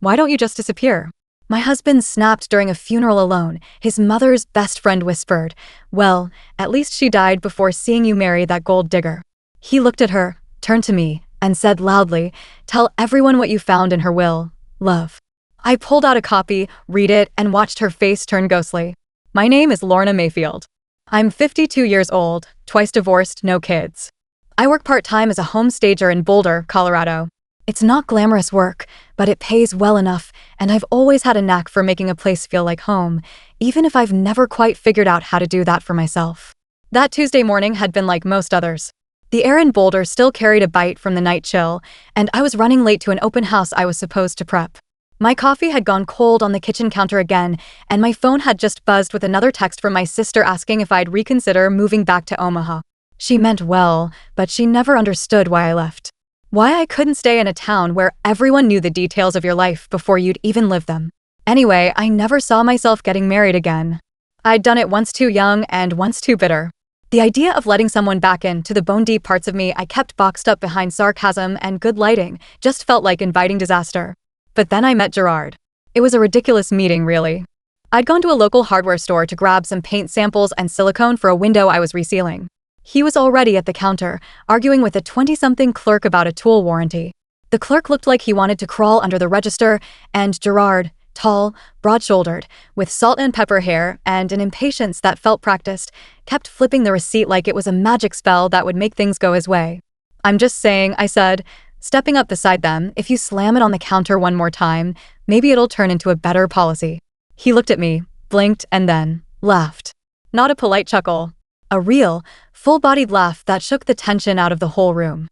Why don't you just disappear? My husband snapped during a funeral alone. His mother's best friend whispered, "Well, at least she died before seeing you marry that gold digger." He looked at her, turned to me, and said loudly, "Tell everyone what you found in her will. Love." I pulled out a copy, read it, and watched her face turn ghostly. My name is Lorna Mayfield. I'm 52 years old, twice divorced, no kids. I work part-time as a home stager in Boulder, Colorado. It's not glamorous work, but it pays well enough, and I've always had a knack for making a place feel like home, even if I've never quite figured out how to do that for myself. That Tuesday morning had been like most others. The air in Boulder still carried a bite from the night chill, and I was running late to an open house I was supposed to prep. My coffee had gone cold on the kitchen counter again, and my phone had just buzzed with another text from my sister asking if I'd reconsider moving back to Omaha. She meant well, but she never understood why I left. Why I couldn't stay in a town where everyone knew the details of your life before you'd even live them. Anyway, I never saw myself getting married again. I'd done it once too young and once too bitter. The idea of letting someone back into the bone-deep parts of me I kept boxed up behind sarcasm and good lighting just felt like inviting disaster. But then I met Gerard. It was a ridiculous meeting, really. I'd gone to a local hardware store to grab some paint samples and silicone for a window I was resealing. He was already at the counter, arguing with a 20-something clerk about a tool warranty. The clerk looked like he wanted to crawl under the register, and Gerard, tall, broad-shouldered, with salt and pepper hair and an impatience that felt practiced, kept flipping the receipt like it was a magic spell that would make things go his way. "I'm just saying," I said, stepping up beside them, "if you slam it on the counter one more time, maybe it'll turn into a better policy." He looked at me, blinked, and then laughed. Not a polite chuckle. A real, full-bodied laugh that shook the tension out of the whole room.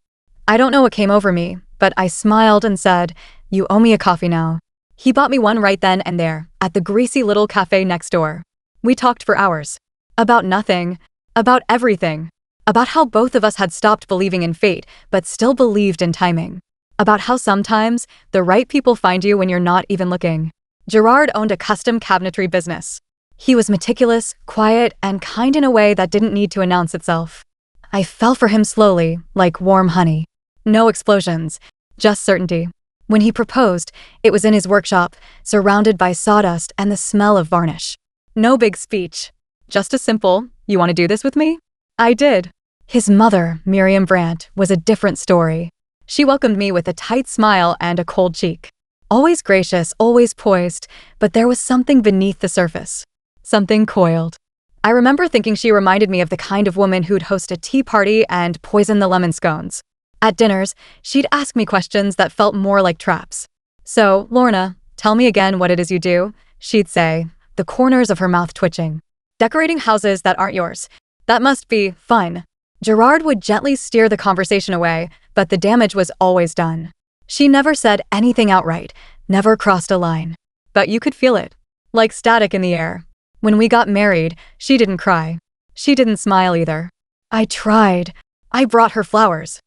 I don't know what came over me, but I smiled and said, "You owe me a coffee now." He bought me one right then and there, at the greasy little cafe next door. We talked for hours. About nothing. About everything. About how both of us had stopped believing in fate, but still believed in timing. About how sometimes the right people find you when you're not even looking. Gerard owned a custom cabinetry business. He was meticulous, quiet, and kind in a way that didn't need to announce itself. I fell for him slowly, like warm honey. No explosions, just certainty. When he proposed, it was in his workshop, surrounded by sawdust and the smell of varnish. No big speech. Just a simple, "You want to do this with me?" I did. His mother, Miriam Brandt, was a different story. She welcomed me with a tight smile and a cold cheek. Always gracious, always poised, but there was something beneath the surface. Something coiled. I remember thinking she reminded me of the kind of woman who'd host a tea party and poison the lemon scones. At dinners, she'd ask me questions that felt more like traps. "So, Lorna, tell me again what it is you do," she'd say, the corners of her mouth twitching. "Decorating houses that aren't yours. That must be fun." Gerard would gently steer the conversation away, but the damage was always done. She never said anything outright, never crossed a line. But you could feel it, like static in the air. When we got married, she didn't cry. She didn't smile either. I tried. I brought her flowers.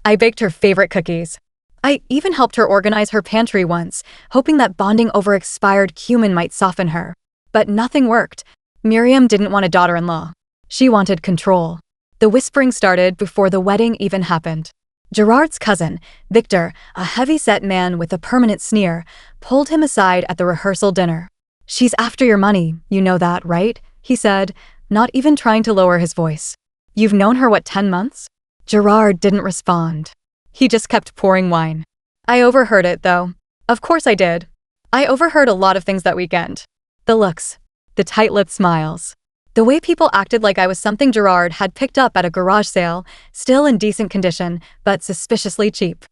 I baked her favorite cookies. I even helped her organize her pantry once, hoping that bonding over expired cumin might soften her. But nothing worked. Miriam didn't want a daughter-in-law. She wanted control. The whispering started before the wedding even happened. Gerard's cousin, Victor, a heavy-set man with a permanent sneer, pulled him aside at the rehearsal dinner. "She's after your money, you know that, right?" he said, not even trying to lower his voice. "You've known her, 10 months? Gerard didn't respond. He just kept pouring wine. I overheard it, though. Of course I did. I overheard a lot of things that weekend. The looks. The tight-lipped smiles. The way people acted like I was something Gerard had picked up at a garage sale, still in decent condition, but suspiciously cheap.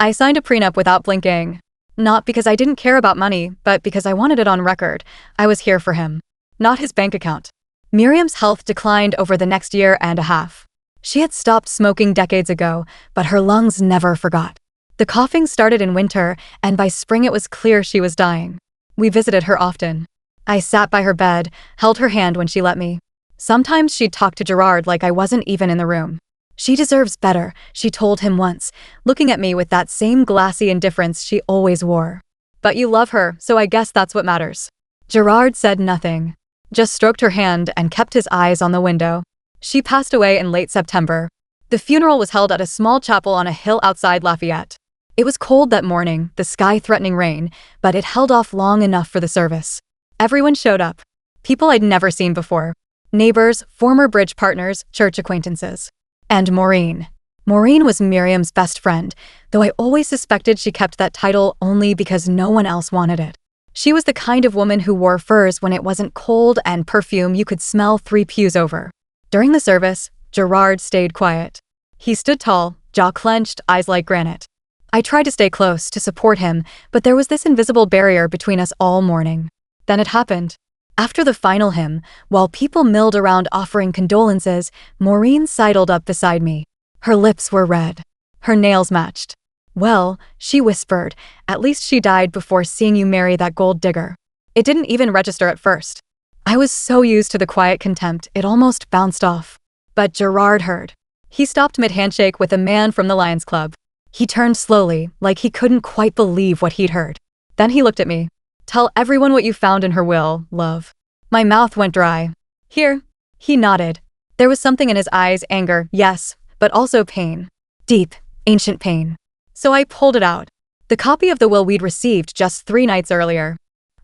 I signed a prenup without blinking. Not because I didn't care about money, but because I wanted it on record. I was here for him. Not his bank account. Miriam's health declined over the next year and a half. She had stopped smoking decades ago, but her lungs never forgot. The coughing started in winter, and by spring it was clear she was dying. We visited her often. I sat by her bed, held her hand when she let me. Sometimes she'd talk to Gerard like I wasn't even in the room. "She deserves better," she told him once, looking at me with that same glassy indifference she always wore. "But you love her, so I guess that's what matters." Gerard said nothing, just stroked her hand and kept his eyes on the window. She passed away in late September. The funeral was held at a small chapel on a hill outside Lafayette. It was cold that morning, the sky threatening rain, but it held off long enough for the service. Everyone showed up. People I'd never seen before. Neighbors, former bridge partners, church acquaintances. And Maureen. Maureen was Miriam's best friend, though I always suspected she kept that title only because no one else wanted it. She was the kind of woman who wore furs when it wasn't cold and perfume you could smell 3 pews over. During the service, Gerard stayed quiet. He stood tall, jaw clenched, eyes like granite. I tried to stay close, to support him, but there was this invisible barrier between us all morning. Then it happened. After the final hymn, while people milled around offering condolences, Maureen sidled up beside me. Her lips were red. Her nails matched. "Well," she whispered, "at least she died before seeing you marry that gold digger." It didn't even register at first. I was so used to the quiet contempt, it almost bounced off. But Gerard heard. He stopped mid-handshake with a man from the Lions Club. He turned slowly, like he couldn't quite believe what he'd heard. Then he looked at me. "Tell everyone what you found in her will, love." My mouth went dry. "Here." He nodded. There was something in his eyes, anger, yes, but also pain. Deep, ancient pain. So I pulled it out. The copy of the will we'd received just 3 nights earlier.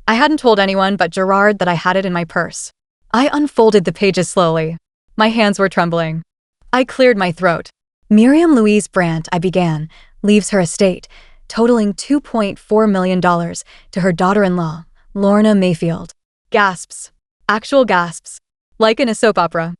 I hadn't told anyone but Gerard that I had it in my purse. I unfolded the pages slowly. My hands were trembling. I cleared my throat. Miriam Louise Brandt, I began, leaves her estate, totaling $2.4 million, to her daughter-in-law, Lorna Mayfield. Gasps. Actual gasps. Like in a soap opera.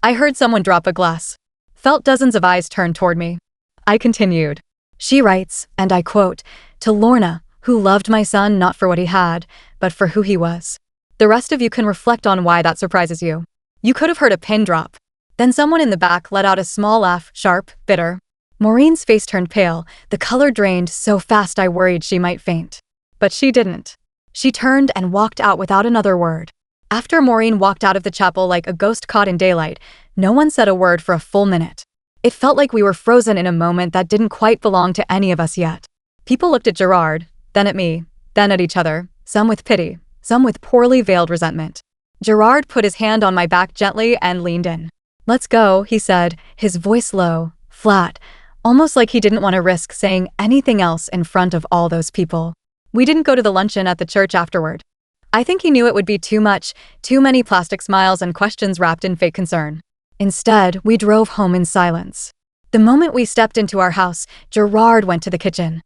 I heard someone drop a glass. Felt dozens of eyes turn toward me. I continued. She writes, and I quote, "To Lorna, who loved my son not for what he had, but for who he was." The rest of you can reflect on why that surprises you. You could have heard a pin drop. Then someone in the back let out a small laugh, sharp, bitter. Maureen's face turned pale, the color drained so fast I worried she might faint. But she didn't. She turned and walked out without another word. After Maureen walked out of the chapel like a ghost caught in daylight, no one said a word for a full minute. It felt like we were frozen in a moment that didn't quite belong to any of us yet. People looked at Gerard, then at me, then at each other, some with pity, some with poorly veiled resentment. Gerard put his hand on my back gently and leaned in. "Let's go," he said, his voice low, flat, almost like he didn't want to risk saying anything else in front of all those people. We didn't go to the luncheon at the church afterward. I think he knew it would be too much, too many plastic smiles and questions wrapped in fake concern. Instead, we drove home in silence. The moment we stepped into our house, Gerard went to the kitchen,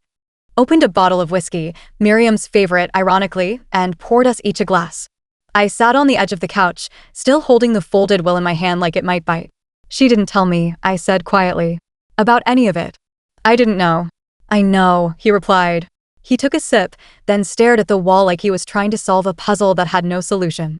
opened a bottle of whiskey, Miriam's favorite, ironically, and poured us each a glass. I sat on the edge of the couch, still holding the folded will in my hand like it might bite. "She didn't tell me," I said quietly. "About any of it." "I didn't know." "I know," he replied. He took a sip, then stared at the wall like he was trying to solve a puzzle that had no solution.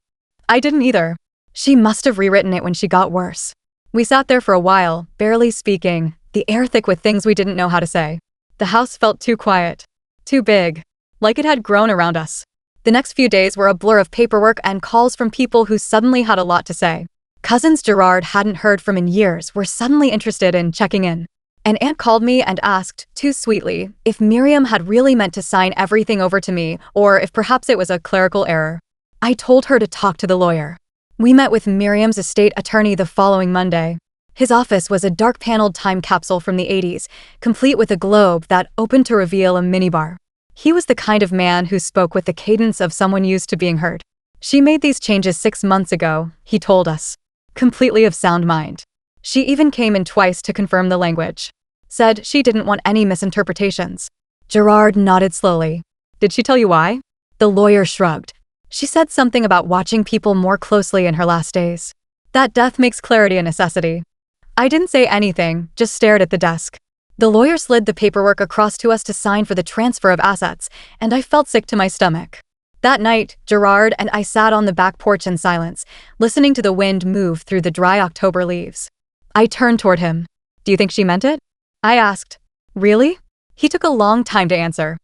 "I didn't either. She must have rewritten it when she got worse." We sat there for a while, barely speaking, the air thick with things we didn't know how to say. The house felt too quiet. Too big. Like it had grown around us. The next few days were a blur of paperwork and calls from people who suddenly had a lot to say. Cousins Gerard hadn't heard from in years were suddenly interested in checking in. An aunt called me and asked, too sweetly, if Miriam had really meant to sign everything over to me, or if perhaps it was a clerical error. I told her to talk to the lawyer. We met with Miriam's estate attorney the following Monday. His office was a dark-paneled time capsule from the 80s, complete with a globe that opened to reveal a minibar. He was the kind of man who spoke with the cadence of someone used to being heard. "She made these changes 6 months ago," he told us. Completely of sound mind. She even came in twice to confirm the language. Said she didn't want any misinterpretations. Gerard nodded slowly. "Did she tell you why?" The lawyer shrugged. "She said something about watching people more closely in her last days. That death makes clarity a necessity." I didn't say anything, just stared at the desk. The lawyer slid the paperwork across to us to sign for the transfer of assets, and I felt sick to my stomach. That night, Gerard and I sat on the back porch in silence, listening to the wind move through the dry October leaves. I turned toward him. "Do you think she meant it?" I asked. "Really?" He took a long time to answer.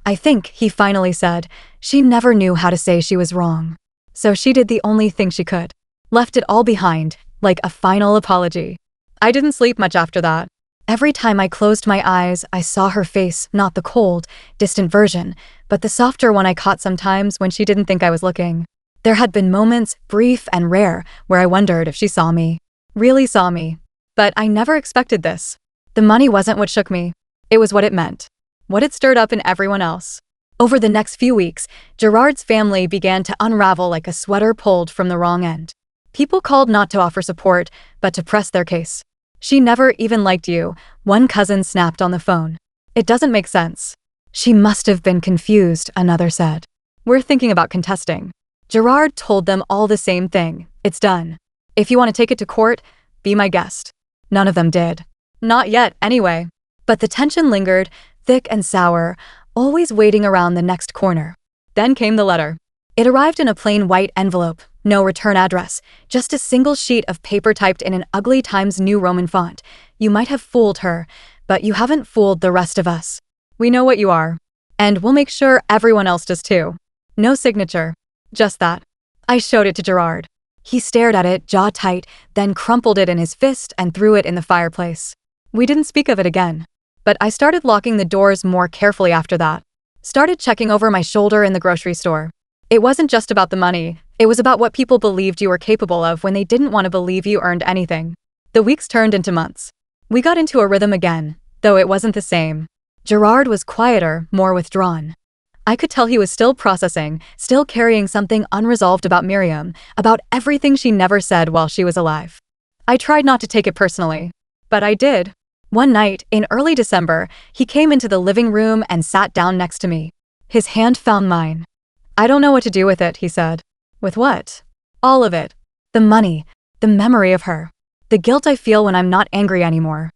"I think," he finally said, "she never knew how to say she was wrong. So she did the only thing she could. Left it all behind, like a final apology." I didn't sleep much after that. Every time I closed my eyes, I saw her face, not the cold, distant version, but the softer one I caught sometimes when she didn't think I was looking. There had been moments, brief and rare, where I wondered if she saw me. Really saw me. But I never expected this. The money wasn't what shook me. It was what it meant. what it stirred up in everyone else. Over the next few weeks, Gerard's family began to unravel like a sweater pulled from the wrong end. People called not to offer support, but to press their case. She never even liked you, one cousin snapped on the phone. It doesn't make sense. She must have been confused, another said. We're thinking about contesting. Gerard told them all the same thing. It's done. If you want to take it to court, be my guest. None of them did. Not yet, anyway. But the tension lingered, thick and sour, always waiting around the next corner. Then came the letter. It arrived in a plain white envelope, no return address, just a single sheet of paper typed in an ugly Times New Roman font. You might have fooled her, but you haven't fooled the rest of us. We know what you are. And we'll make sure everyone else does too. No signature. Just that. I showed it to Gerard. He stared at it, jaw tight, then crumpled it in his fist and threw it in the fireplace. We didn't speak of it again. But I started locking the doors more carefully after that. Started checking over my shoulder in the grocery store. It wasn't just about the money, it was about what people believed you were capable of when they didn't want to believe you earned anything. The weeks turned into months. We got into a rhythm again, though it wasn't the same. Gerard was quieter, more withdrawn. I could tell he was still processing, still carrying something unresolved about Miriam, about everything she never said while she was alive. I tried not to take it personally, but I did. One night, in early December, he came into the living room and sat down next to me. His hand found mine. I don't know what to do with it, he said. With what? All of it. The money, the memory of her, the guilt I feel when I'm not angry anymore.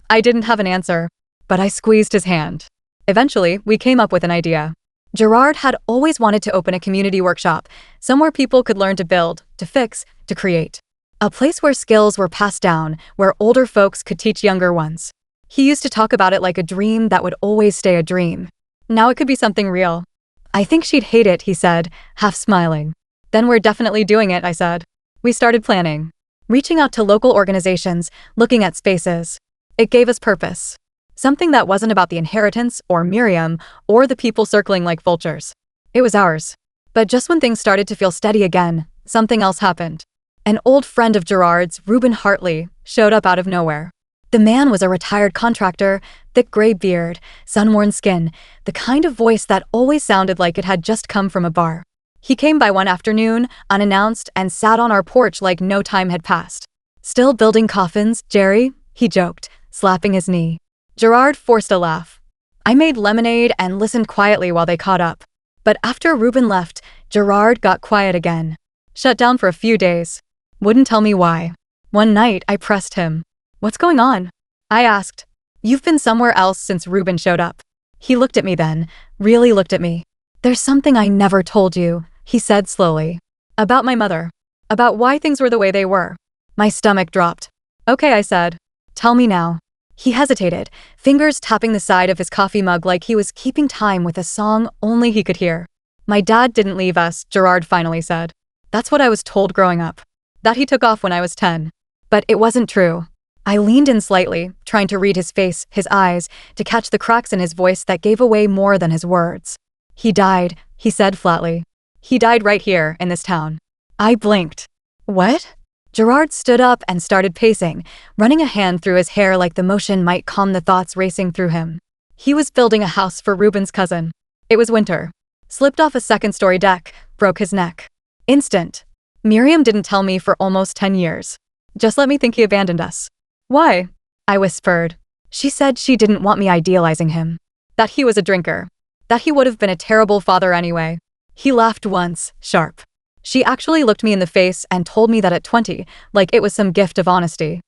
I didn't have an answer, but I squeezed his hand. Eventually, we came up with an idea. Gerard had always wanted to open a community workshop, somewhere people could learn to build, to fix, to create. A place where skills were passed down, where older folks could teach younger ones. He used to talk about it like a dream that would always stay a dream. Now it could be something real. I think she'd hate it, he said, half smiling. Then we're definitely doing it, I said. We started planning. Reaching out to local organizations, looking at spaces. It gave us purpose. Something that wasn't about the inheritance, or Miriam, or the people circling like vultures. It was ours. But just when things started to feel steady again, something else happened. An old friend of Gerard's, Reuben Hartley, showed up out of nowhere. The man was a retired contractor, thick gray beard, sun-worn skin, the kind of voice that always sounded like it had just come from a bar. He came by one afternoon, unannounced, and sat on our porch like no time had passed. Still building coffins, Jerry? He joked, slapping his knee. Gerard forced a laugh. I made lemonade and listened quietly while they caught up. But after Reuben left, Gerard got quiet again. Shut down for a few days. Wouldn't tell me why. One night, I pressed him. What's going on? I asked. You've been somewhere else since Reuben showed up. He looked at me then, really looked at me. There's something I never told you, he said slowly. About my mother. About why things were the way they were. My stomach dropped. Okay, I said. Tell me now. He hesitated, fingers tapping the side of his coffee mug like he was keeping time with a song only he could hear. My dad didn't leave us, Gerard finally said. That's what I was told growing up. That he took off when I was 10. But it wasn't true. I leaned in slightly, trying to read his face, his eyes, to catch the cracks in his voice that gave away more than his words. He died, he said flatly. He died right here, in this town. I blinked. What? Gerard stood up and started pacing, running a hand through his hair like the motion might calm the thoughts racing through him. He was building a house for Reuben's cousin. It was winter. Slipped off a second-story deck, broke his neck. Instant. Miriam didn't tell me for almost 10 years. Just let me think he abandoned us. Why? I whispered. She said she didn't want me idealizing him. That he was a drinker. That he would have been a terrible father anyway. He laughed once, sharp. She actually looked me in the face and told me that at 20, like it was some gift of honesty.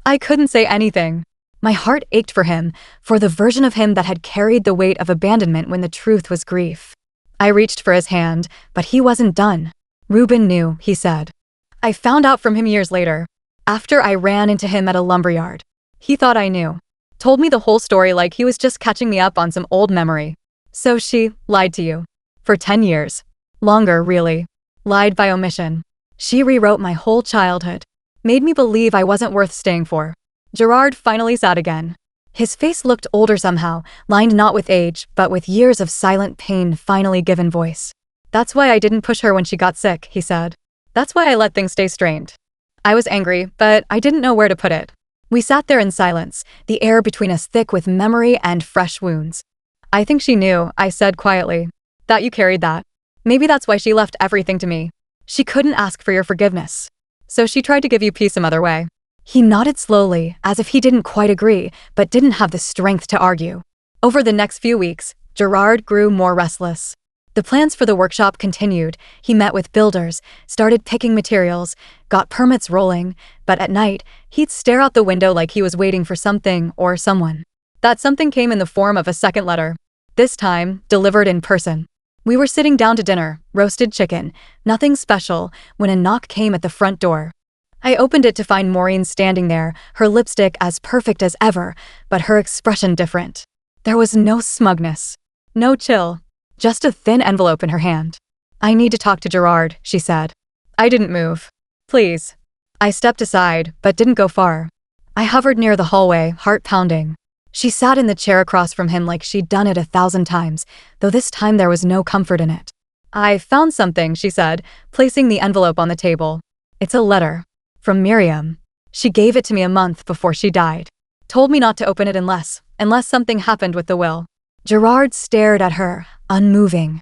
I couldn't say anything. My heart ached for him, for the version of him that had carried the weight of abandonment when the truth was grief. I reached for his hand, but he wasn't done. Reuben knew, he said. I found out from him years later, after I ran into him at a lumberyard. He thought I knew. Told me the whole story like he was just catching me up on some old memory. So she lied to you. For 10 years. Longer, really. Lied by omission. She rewrote my whole childhood. Made me believe I wasn't worth staying for. Gerard finally sat again. His face looked older somehow, lined not with age, but with years of silent pain finally given voice. That's why I didn't push her when she got sick, he said. That's why I let things stay strained. I was angry, but I didn't know where to put it. We sat there in silence, the air between us thick with memory and fresh wounds. I think she knew, I said quietly. That you carried that. Maybe that's why she left everything to me. She couldn't ask for your forgiveness. So she tried to give you peace some other way. He nodded slowly, as if he didn't quite agree, but didn't have the strength to argue. Over the next few weeks, Gerard grew more restless. The plans for the workshop continued. He met with builders, started picking materials, got permits rolling, but at night, he'd stare out the window like he was waiting for something or someone. That something came in the form of a second letter. This time, delivered in person. We were sitting down to dinner, roasted chicken, nothing special, when a knock came at the front door. I opened it to find Maureen standing there, her lipstick as perfect as ever, but her expression different. There was no smugness, no chill, just a thin envelope in her hand. I need to talk to Gerard, she said. I didn't move. Please. I stepped aside, but didn't go far. I hovered near the hallway, heart pounding. She sat in the chair across from him like she'd done it 1,000 times, though this time there was no comfort in it. I found something, she said, placing the envelope on the table. It's a letter. From Miriam. She gave it to me a month before she died. Told me not to open it unless something happened with the will. Gerard stared at her, unmoving.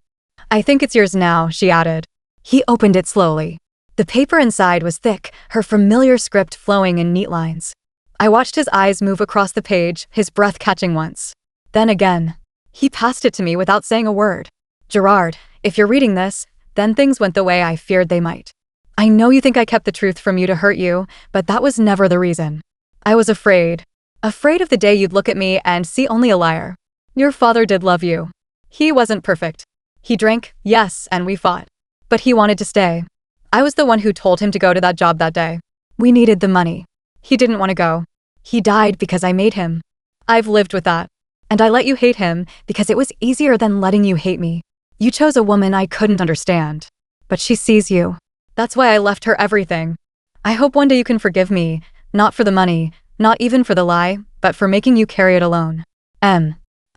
I think it's yours now, she added. He opened it slowly. The paper inside was thick, her familiar script flowing in neat lines. I watched his eyes move across the page, his breath catching once. Then again. He passed it to me without saying a word. Gerard, if you're reading this, then things went the way I feared they might. I know you think I kept the truth from you to hurt you, but that was never the reason. I was afraid. Afraid of the day you'd look at me and see only a liar. Your father did love you. He wasn't perfect. He drank, yes, and we fought. But he wanted to stay. I was the one who told him to go to that job that day. We needed the money. He didn't want to go. He died because I made him. I've lived with that. And I let you hate him because it was easier than letting you hate me. You chose a woman I couldn't understand. But she sees you. That's why I left her everything. I hope one day you can forgive me, not for the money, not even for the lie, but for making you carry it alone.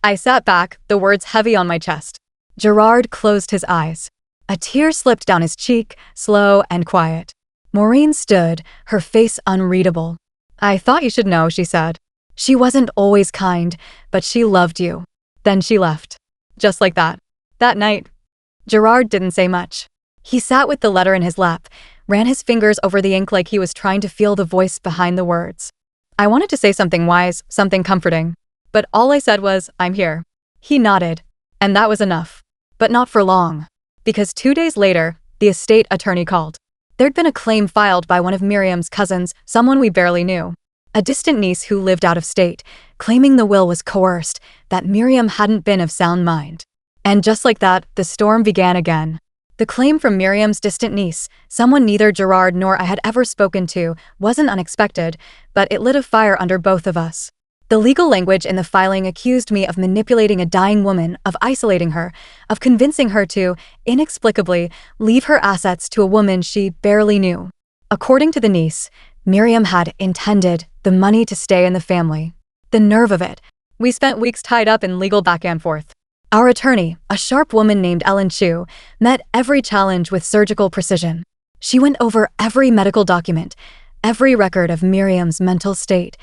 I sat back, the words heavy on my chest. Gerard closed his eyes. A tear slipped down his cheek, slow and quiet. Maureen stood, her face unreadable. I thought you should know, she said. She wasn't always kind, but she loved you. Then she left. Just like that. That night. Gerard didn't say much. He sat with the letter in his lap, ran his fingers over the ink like he was trying to feel the voice behind the words. I wanted to say something wise, something comforting. But all I said was, I'm here. He nodded. And that was enough. But not for long. Because 2 days later, the estate attorney called. There'd been a claim filed by one of Miriam's cousins, someone we barely knew. A distant niece who lived out of state, claiming the will was coerced, that Miriam hadn't been of sound mind. And just like that, the storm began again. The claim from Miriam's distant niece, someone neither Gerard nor I had ever spoken to, wasn't unexpected, but it lit a fire under both of us. The legal language in the filing accused me of manipulating a dying woman, of isolating her, of convincing her to, inexplicably, leave her assets to a woman she barely knew. According to the niece, Miriam had intended the money to stay in the family. The nerve of it. We spent weeks tied up in legal back and forth. Our attorney, a sharp woman named Ellen Chu, met every challenge with surgical precision. She went over every medical document, every record of Miriam's mental state,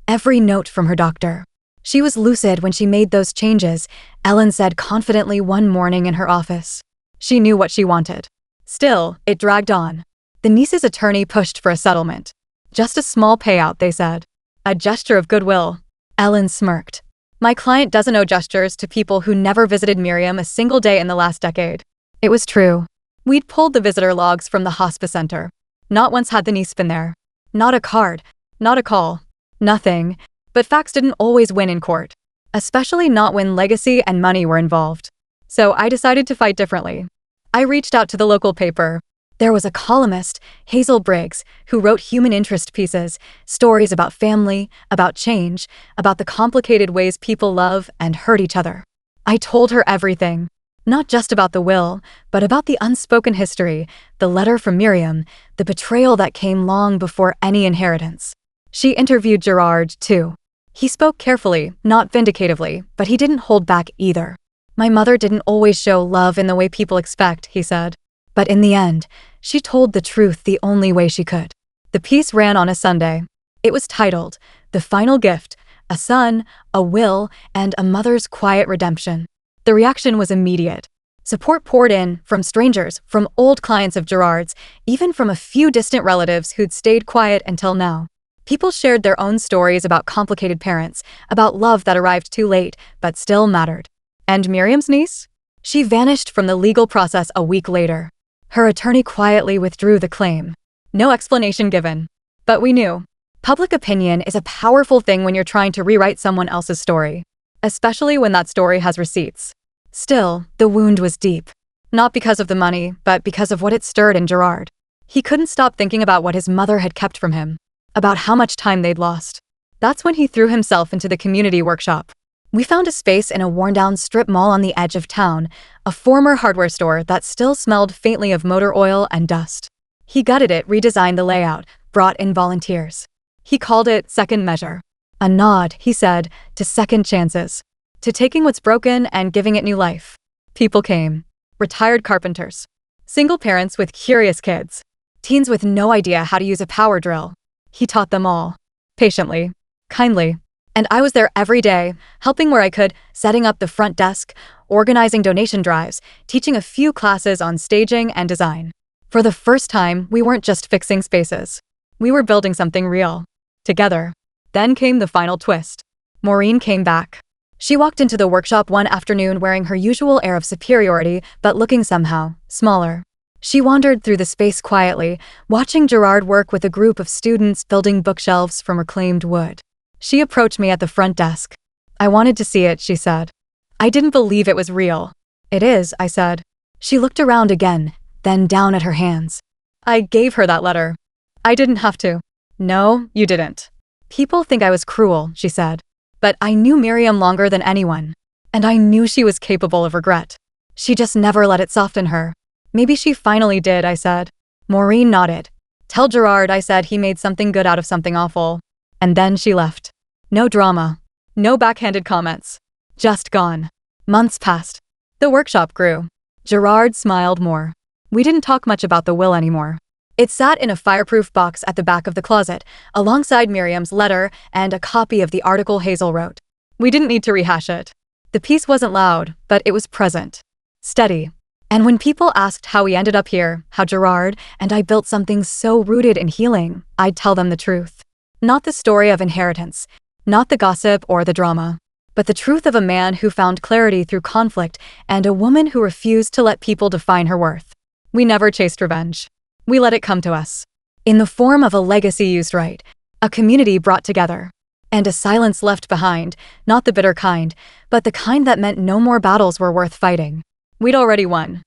every note from her doctor. She was lucid when she made those changes, Ellen said confidently one morning in her office. She knew what she wanted. Still, it dragged on. The niece's attorney pushed for a settlement. Just a small payout, they said. A gesture of goodwill. Ellen smirked. My client doesn't owe gestures to people who never visited Miriam a single day in the last decade. It was true. We'd pulled the visitor logs from the hospice center. Not once had the niece been there. Not a card. Not a call. Nothing. But facts didn't always win in court. Especially not when legacy and money were involved. So I decided to fight differently. I reached out to the local paper. There was a columnist, Hazel Briggs, who wrote human interest pieces, stories about family, about change, about the complicated ways people love and hurt each other. I told her everything. Not just about the will, but about the unspoken history, the letter from Miriam, the betrayal that came long before any inheritance. She interviewed Gerard, too. He spoke carefully, not vindicatively, but he didn't hold back either. My mother didn't always show love in the way people expect, he said. But in the end, she told the truth the only way she could. The piece ran on a Sunday. It was titled, The Final Gift, A son, a will, and a mother's quiet redemption. The reaction was immediate. Support poured in from strangers, from old clients of Gerard's, even from a few distant relatives who'd stayed quiet until now. People shared their own stories about complicated parents, about love that arrived too late, but still mattered. And Miriam's niece? She vanished from the legal process a week later. Her attorney quietly withdrew the claim. No explanation given. But we knew. Public opinion is a powerful thing when you're trying to rewrite someone else's story, especially when that story has receipts. Still, the wound was deep. Not because of the money, but because of what it stirred in Gerard. He couldn't stop thinking about what his mother had kept from him, about how much time they'd lost. That's when he threw himself into the community workshop. We found a space in a worn-down strip mall on the edge of town, a former hardware store that still smelled faintly of motor oil and dust. He gutted it, redesigned the layout, brought in volunteers. He called it Second Measure. A nod, he said, to second chances, to taking what's broken and giving it new life. People came. Retired carpenters. Single parents with curious kids. Teens with no idea how to use a power drill. He taught them all. Patiently. Kindly. And I was there every day, helping where I could, setting up the front desk, organizing donation drives, teaching a few classes on staging and design. For the first time, we weren't just fixing spaces. We were building something real. Together. Then came the final twist. Maureen came back. She walked into the workshop one afternoon wearing her usual air of superiority, but looking somehow smaller. She wandered through the space quietly, watching Gerard work with a group of students building bookshelves from reclaimed wood. She approached me at the front desk. I wanted to see it, she said. I didn't believe it was real. It is, I said. She looked around again, then down at her hands. I gave her that letter. I didn't have to. No, you didn't. People think I was cruel, she said. But I knew Miriam longer than anyone. And I knew she was capable of regret. She just never let it soften her. Maybe she finally did, I said. Maureen nodded. Tell Gerard, I said, he made something good out of something awful. And then she left. No drama. No backhanded comments. Just gone. Months passed. The workshop grew. Gerard smiled more. We didn't talk much about the will anymore. It sat in a fireproof box at the back of the closet, alongside Miriam's letter and a copy of the article Hazel wrote. We didn't need to rehash it. The piece wasn't loud, but it was present. Steady. And when people asked how we ended up here, how Gerard and I built something so rooted in healing, I'd tell them the truth. Not the story of inheritance, not the gossip or the drama, but the truth of a man who found clarity through conflict and a woman who refused to let people define her worth. We never chased revenge. We let it come to us. In the form of a legacy used right, a community brought together, and a silence left behind, not the bitter kind, but the kind that meant no more battles were worth fighting. We'd already won.